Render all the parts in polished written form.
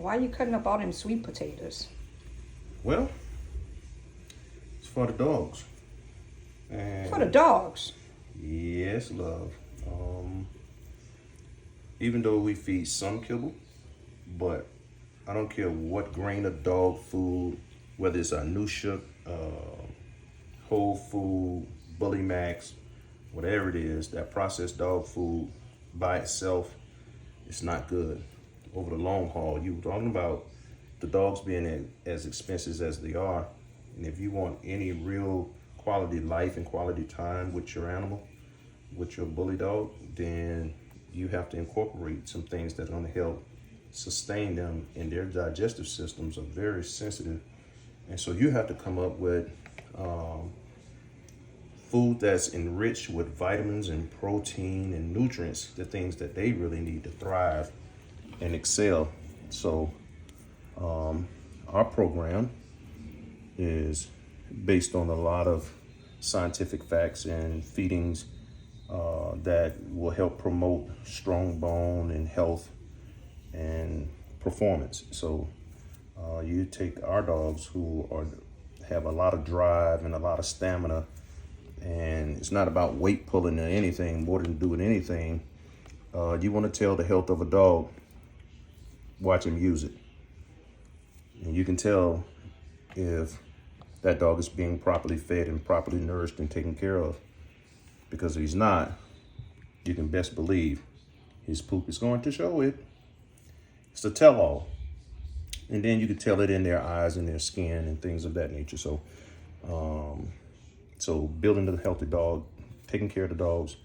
Why you cutting up all them sweet potatoes? Well, it's for the dogs. And For the dogs. yes, love. Even though we feed some kibble, but I don't care what grain of dog food, whether it's a Nushook, Whole Food, Bully Max, whatever it is, that processed dog food by itself, it's not good. Over the long haul, you were talking about the dogs being as expensive as they are, and if you want any real quality life and quality time with your animal, with your bully dog, then you have to incorporate some things that are going to help sustain them, and their digestive systems are very sensitive. And so you have to come up with food that's enriched with vitamins and protein and nutrients, the things that they really need to thrive and excel. So our program is based on a lot of scientific facts and feedings that will help promote strong bone and health and performance. So you take our dogs who have a lot of drive and a lot of stamina, and it's not about weight pulling or anything more than doing anything. You want to tell the health of a dog, watch him use it. And you can tell if that dog is being properly fed and properly nourished and taken care of. Because if he's not, you can best believe his poop is going to show it. It's a tell-all. And then you can tell it in their eyes and their skin and things of that nature. So, building a healthy dog, taking care of the dogs,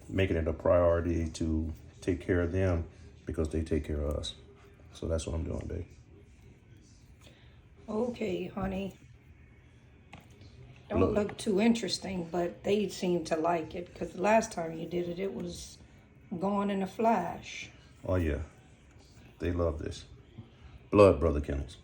making it a priority to take care of them because they take care of us. So that's what I'm doing, babe. Okay, honey. Don't look too interesting, but they seem to like it because the last time you did it, it was going in a flash. Oh, yeah. They love this. Blood Brother Kennels.